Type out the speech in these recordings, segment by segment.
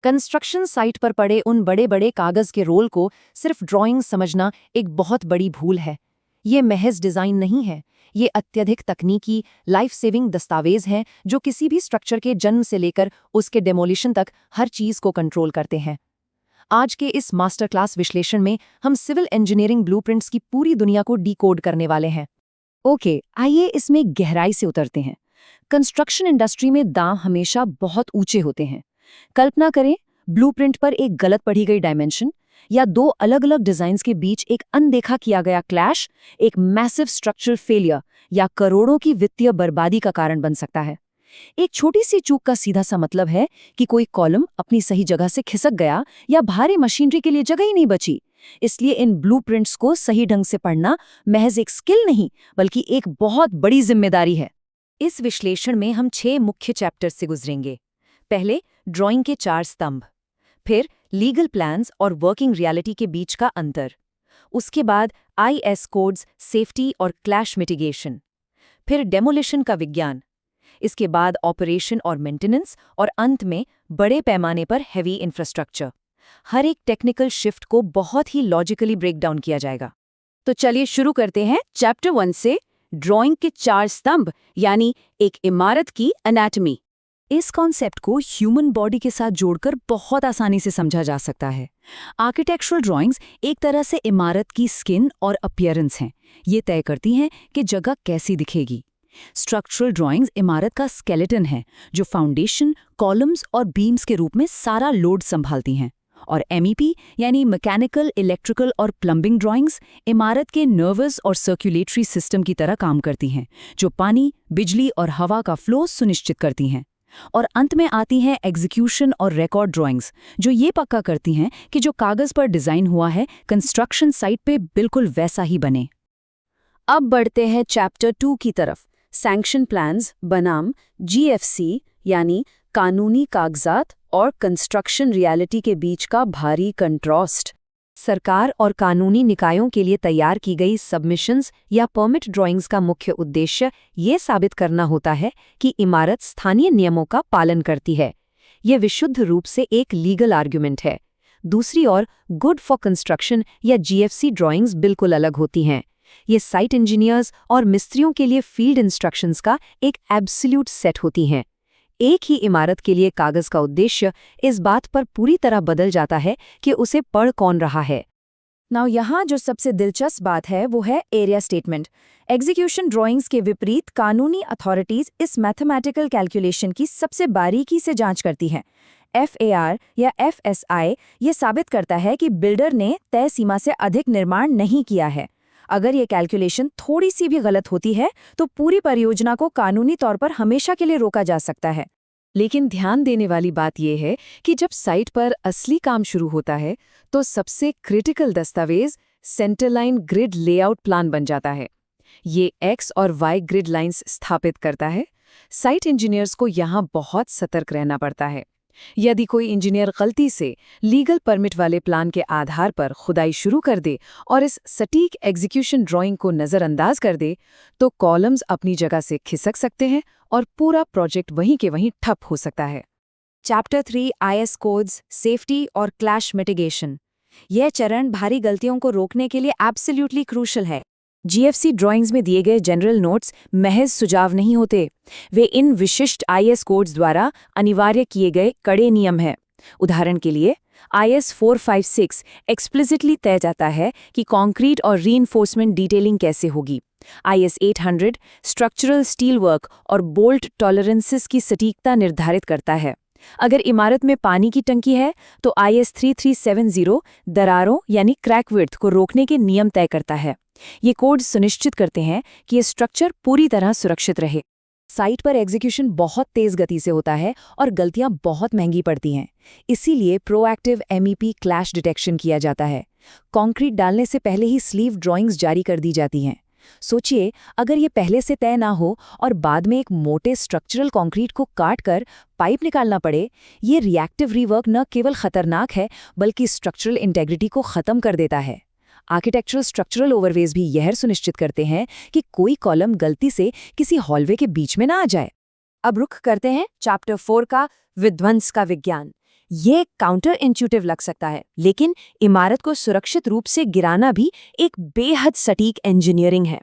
Construction site पर पड़े उन बड़े बड़े कागज के रोल को सिर्फ ड्राइंग समझना एक बहुत बड़ी भूल है। ये महज डिज़ाइन नहीं है, ये अत्यधिक तकनीकी लाइफ सेविंग दस्तावेज हैं जो किसी भी स्ट्रक्चर के जन्म से लेकर उसके डेमोलिशन तक हर चीज़ को कंट्रोल करते हैं। आज के इस मास्टर क्लास विश्लेषण में हम सिविल इंजीनियरिंग ब्लूप्रिंट्स की पूरी दुनिया को डिकोड करने वाले हैं। ओके, आइए इसमें गहराई से उतरते हैं। कंस्ट्रक्शन इंडस्ट्री में दांव हमेशा बहुत ऊंचे होते हैं। कल्पना करें, ब्लूप्रिंट पर एक गलत पढ़ी गई डायमेंशन या दो अलग अलग डिजाइन्स के बीच एक अनदेखा किया गया क्लैश एक मैसिव स्ट्रक्चरल फेलियर या करोड़ों की वित्तीय बर्बादी का कारण बन सकता है। एक छोटी सी चूक का सीधा सा मतलब है कि कोई कॉलम अपनी सही जगह से खिसक गया या भारी मशीनरी के लिए जगह ही नहीं बची। इसलिए इन ब्लूप्रिंट्स को सही ढंग से पढ़ना महज एक स्किल नहीं, बल्कि एक बहुत बड़ी जिम्मेदारी है। इस विश्लेषण में हम 6 मुख्य चैप्टर से गुजरेंगे। पहले, ड्राइंग के 4 स्तंभ। फिर लीगल प्लान्स और वर्किंग रियलिटी के बीच का अंतर। उसके बाद आईएस कोड्स, सेफ्टी और क्लैश मिटिगेशन। फिर डेमोलिशन का विज्ञान। इसके बाद ऑपरेशन और मेंटेनेंस, और अंत में बड़े पैमाने पर हेवी इंफ्रास्ट्रक्चर। हर एक टेक्निकल शिफ्ट को बहुत ही लॉजिकली ब्रेक डाउन किया जाएगा। तो चलिए शुरू करते हैं चैप्टर 1 से, ड्राइंग के 4 स्तंभ यानी एक इमारत की एनाटॉमी। इस कॉन्सेप्ट को ह्यूमन बॉडी के साथ जोड़कर बहुत आसानी से समझा जा सकता है। आर्किटेक्चरल ड्राइंग्स एक तरह से इमारत की स्किन और अपीयरेंस हैं। ये तय करती हैं कि जगह कैसी दिखेगी। स्ट्रक्चरल ड्राइंग्स इमारत का स्केलेटन है, जो फाउंडेशन, कॉलम्स और बीम्स के रूप में सारा लोड संभालती हैं। और एमईपी यानी मैकेनिकल, इलेक्ट्रिकल और प्लम्बिंग ड्राइंग्स इमारत के नर्वस और सर्कुलेटरी सिस्टम की तरह काम करती हैं, जो पानी, बिजली और हवा का फ्लो सुनिश्चित करती हैं। और अंत में आती हैं एग्जीक्यूशन और रिकॉर्ड ड्राइंग्स, जो ये पक्का करती हैं कि जो कागज पर डिजाइन हुआ है कंस्ट्रक्शन साइट पे बिल्कुल वैसा ही बने। अब बढ़ते हैं चैप्टर 2 की तरफ, सैंक्शन प्लान्स बनाम जीएफसी यानी कानूनी कागजात और कंस्ट्रक्शन रियलिटी के बीच का भारी कंट्रास्ट। सरकार और कानूनी निकायों के लिए तैयार की गई सबमिशंस या परमिट ड्राइंग्स का मुख्य उद्देश्य ये साबित करना होता है कि इमारत स्थानीय नियमों का पालन करती है। ये विशुद्ध रूप से एक लीगल आर्गुमेंट है। दूसरी ओर गुड फॉर कंस्ट्रक्शन या जीएफसी ड्राइंग्स बिल्कुल अलग होती हैं। ये साइट इंजीनियर्स और मिस्त्रियों के लिए फील्ड इंस्ट्रक्शंस का एक एब्सोल्यूट सेट होती हैं। एक ही इमारत के लिए कागज का उद्देश्य इस बात पर पूरी तरह बदल जाता है कि उसे पढ़ कौन रहा है। नाउ यहाँ जो सबसे दिलचस्प बात है वो है एरिया स्टेटमेंट। एग्जीक्यूशन ड्राइंग्स के विपरीत कानूनी अथॉरिटीज इस मैथमेटिकल कैलकुलेशन की सबसे बारीकी से जांच करती हैं। FAR या FSI ये साबित करता है कि बिल्डर ने तय सीमा से अधिक निर्माण नहीं किया है। अगर ये कैलकुलेशन थोड़ी सी भी गलत होती है तो पूरी परियोजना को कानूनी तौर पर हमेशा के लिए रोका जा सकता है। लेकिन ध्यान देने वाली बात यह है कि जब साइट पर असली काम शुरू होता है तो सबसे क्रिटिकल दस्तावेज सेंटरलाइन ग्रिड लेआउट प्लान बन जाता है। ये X और Y ग्रिड लाइंस स्थापित करता है। साइट इंजीनियर्स को यहाँ बहुत सतर्क रहना पड़ता है। यदि कोई इंजीनियर गलती से लीगल परमिट वाले प्लान के आधार पर खुदाई शुरू कर दे और इस सटीक एग्जीक्यूशन ड्राइंग को नज़रअंदाज कर दे, तो कॉलम्स अपनी जगह से खिसक सकते हैं और पूरा प्रोजेक्ट वहीं के वहीं ठप हो सकता है। चैप्टर 3 आईएस कोड्स, सेफ्टी और क्लैश मिटिगेशन। यह चरण भारी गलतियों को रोकने के लिए एब्सोल्युटली क्रूशल है। जीएफसी ड्राइंग्स में दिए गए जनरल नोट्स महज सुझाव नहीं होते, वे इन विशिष्ट आईएस कोड्स द्वारा अनिवार्य किए गए कड़े नियम हैं। उदाहरण के लिए IS 456 एक्सप्लिसिटली तय जाता है कि कंक्रीट और रीइंफोर्समेंट डिटेलिंग कैसे होगी। IS 800 स्ट्रक्चरल स्टील वर्क और बोल्ट टॉलरेंसेस की सटीकता निर्धारित करता है। अगर इमारत में पानी की टंकी है तो IS 3370 दरारों यानी क्रैक विड्थ को रोकने के नियम तय करता है। ये कोड सुनिश्चित करते हैं कि ये स्ट्रक्चर पूरी तरह सुरक्षित रहे। साइट पर एग्जीक्यूशन बहुत तेज गति से होता है और गलतियां बहुत महंगी पड़ती हैं। इसीलिए प्रोएक्टिव MEP क्लैश डिटेक्शन किया जाता है। कंक्रीट डालने से पहले ही स्लीव ड्राइंग्स जारी कर दी जाती हैं। सोचिए, अगर ये पहले से तय ना हो और बाद में एक मोटे स्ट्रक्चरल कंक्रीट को काट कर पाइप निकालना पड़े, ये रिएक्टिव रीवर्क न केवल खतरनाक है बल्कि स्ट्रक्चरल इंटेग्रिटी को खत्म कर देता है। आर्किटेक्चरल स्ट्रक्चरल ओवरवेज भी यह सुनिश्चित करते हैं कि कोई कॉलम गलती से किसी हॉलवे के बीच में ना आ जाए। अब रुख करते हैं चैप्टर 4 का विध्वंस का विज्ञान। ये काउंटर इंट्यूटिव लग सकता है, लेकिन इमारत को सुरक्षित रूप से गिराना भी एक बेहद सटीक इंजीनियरिंग है।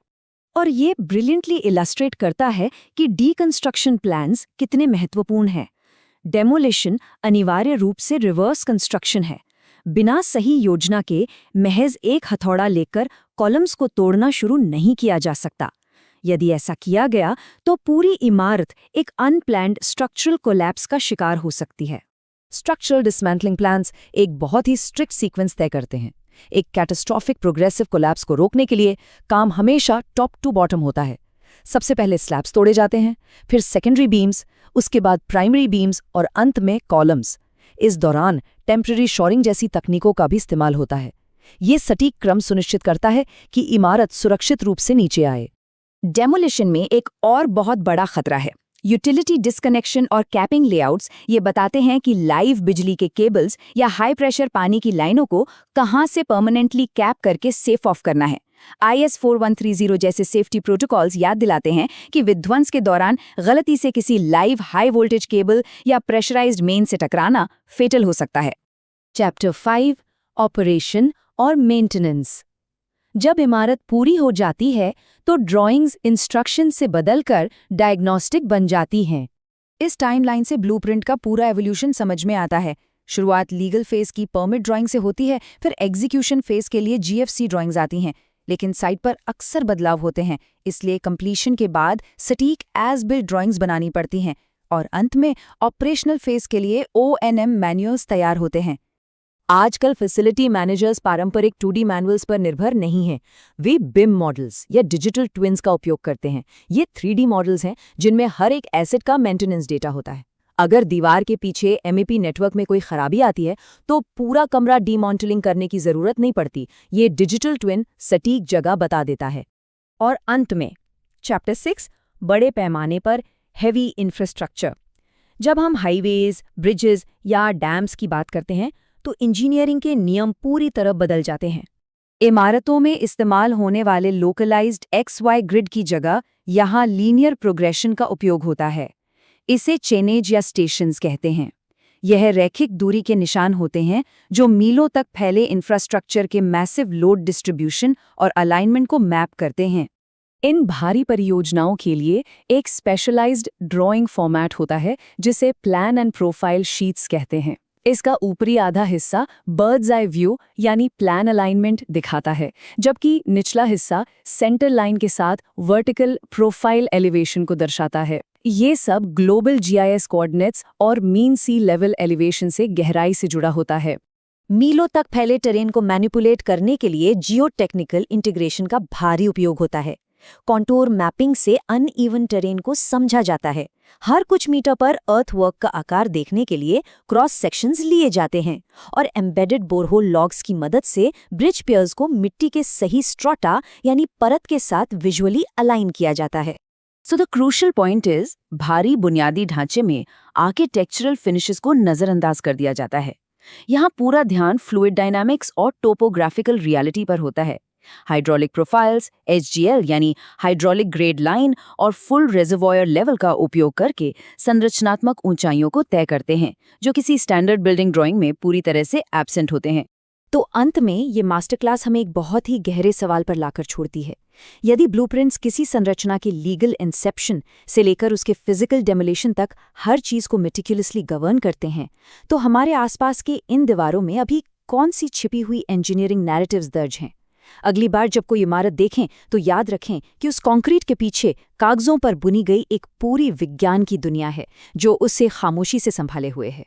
और ये ब्रिलियंटली इलस्ट्रेट करता है कि डीकंस्ट्रक्शन प्लान्स कितने महत्वपूर्ण हैं। डेमोलिशन अनिवार्य रूप से रिवर्स कंस्ट्रक्शन है। बिना सही योजना के महज एक हथौड़ा लेकर कॉलम्स को तोड़ना शुरू नहीं किया जा सकता। यदि ऐसा किया गया तो पूरी इमारत एक अनप्लैन्ड स्ट्रक्चरल कोलैप्स का शिकार हो सकती है। स्ट्रक्चरल डिसमेंटलिंग प्लान्स एक बहुत ही स्ट्रिक्ट सीक्वेंस तय करते हैं। एक कैटास्ट्रॉफिक प्रोग्रेसिव कोलैप्स को रोकने के लिए काम हमेशा टॉप टू बॉटम होता है। सबसे पहले स्लैब्स तोड़े जाते हैं, फिर सेकेंडरी बीम्स, उसके बाद प्राइमरी बीम्स और अंत में कॉलम्स। इस दौरान टेम्पररी शॉरिंग जैसी तकनीकों का भी इस्तेमाल होता है। ये सटीक क्रम सुनिश्चित करता है कि इमारत सुरक्षित रूप से नीचे आए। डेमोलिशन में एक और बहुत बड़ा खतरा है, यूटिलिटी डिस्कनेक्शन और कैपिंग लेआउट्स। ये बताते हैं कि लाइव बिजली के केबल्स या हाई प्रेशर पानी की लाइनों को कहां से परमानेंटली कैप करके सेफ ऑफ करना है। IS 4130 जैसे सेफ्टी प्रोटोकॉल्स याद दिलाते हैं कि विध्वंस के दौरान गलती से किसी लाइव हाई वोल्टेज केबल या प्रेशराइज्ड मेन से टकराना फेटल हो सकता है। चैप्टर 5 ऑपरेशन और मेंटेनेंस। जब इमारत पूरी हो जाती है तो ड्राइंग्स इंस्ट्रक्शन से बदलकर डायग्नोस्टिक बन जाती हैं। इस टाइमलाइन से ब्लूप्रिंट का पूरा एवोल्यूशन समझ में आता है। शुरुआत लीगल फेज की परमिट ड्राइंग से होती है, फिर एग्जीक्यूशन फेज के लिए GFC ड्राइंग्स आती हैं। लेकिन साइट पर अक्सर बदलाव होते हैं, इसलिए कंप्लीशन के बाद सटीक एज बिल्ट ड्राइंग्स बनानी पड़ती हैं और अंत में ऑपरेशनल फेज के लिए ONM मैन्युअल्स तैयार होते हैं। आजकल फैसिलिटी मैनेजर्स पारंपरिक 2D मैनुअल्स पर निर्भर नहीं हैं। वे BIM मॉडल्स या डिजिटल ट्विन्स का उपयोग करते हैं। ये 3D मॉडल्स हैं जिनमें हर एक एसेट का मेंटेनेंस डेटा होता है। अगर दीवार के पीछे MEP नेटवर्क में कोई खराबी आती है तो पूरा कमरा डीमॉन्टलिंग करने की जरूरत नहीं पड़ती। ये डिजिटल ट्विन सटीक जगह बता देता है। और अंत में चैप्टर 6 बड़े पैमाने पर हेवी इंफ्रास्ट्रक्चर। जब हम हाईवेज, ब्रिजेस या डैम्स की बात करते हैं तो इंजीनियरिंग के नियम पूरी तरह बदल जाते हैं। इमारतों में इस्तेमाल होने वाले लोकलाइज्ड XY ग्रिड की जगह यहाँ लीनियर प्रोग्रेशन का उपयोग होता है। इसे चेनेज या स्टेशंस कहते हैं। यह रैखिक दूरी के निशान होते हैं जो मीलों तक फैले इंफ्रास्ट्रक्चर के मैसिव लोड डिस्ट्रीब्यूशन और अलाइनमेंट को मैप करते हैं। इन भारी परियोजनाओं के लिए एक स्पेशलाइज्ड ड्राइंग फॉर्मेट होता है जिसे प्लान एंड प्रोफाइल शीट्स कहते हैं। इसका ऊपरी आधा हिस्सा बर्ड्स आई व्यू यानी प्लान अलाइनमेंट दिखाता है, जबकि निचला हिस्सा सेंटर लाइन के साथ वर्टिकल प्रोफाइल एलिवेशन को दर्शाता है। ये सब ग्लोबल GIS कोऑर्डिनेट्स और मीन सी लेवल एलिवेशन से गहराई से जुड़ा होता है। मीलों तक फैले टेरेन को मैनिपुलेट करने के लिए जियो टेक्निकल इंटीग्रेशन का भारी उपयोग होता है। कॉन्टूर मैपिंग से अनइवन टेरेन को समझा जाता है। हर कुछ मीटर पर अर्थवर्क का आकार देखने के लिए क्रॉस सेक्शंस लिए जाते हैं और एम्बेडेड बोरहोल लॉग्स की मदद से ब्रिज पियर्स को मिट्टी के सही स्ट्रॉटा यानी परत के साथ विजुअली अलाइन किया जाता है। So the crucial point is, भारी बुनियादी ढांचे में आर्किटेक्चरल फिनिशेस को नजरअंदाज कर दिया जाता है। यहाँ पूरा ध्यान फ्लूइड डायनामिक्स और टोपोग्राफिकल रियलिटी पर होता है। हाइड्रोलिक प्रोफाइल्स, HGL यानी हाइड्रोलिक ग्रेड लाइन और फुल रिजर्वॉयर लेवल का उपयोग करके संरचनात्मक ऊंचाइयों को तय करते हैं, जो किसी स्टैंडर्ड बिल्डिंग ड्राइंग में पूरी तरह से एब्सेंट होते हैं। तो अंत में ये मास्टर क्लास हमें एक बहुत ही गहरे सवाल पर लाकर छोड़ती है। यदि ब्लूप्रिंट्स किसी संरचना के लीगल इंसेप्शन से लेकर उसके फिजिकल डेमोलिशन तक हर चीज को मेटिकुलसली गवर्न करते हैं, तो हमारे आसपास के इन दीवारों में अभी कौन सी छिपी हुई इंजीनियरिंग नैरेटिव्स दर्ज हैं? अगली बार जब कोई इमारत देखें तो याद रखें कि उस कंक्रीट के पीछे कागजों पर बुनी गई एक पूरी विज्ञान की दुनिया है जो उसे खामोशी से संभाले हुए है।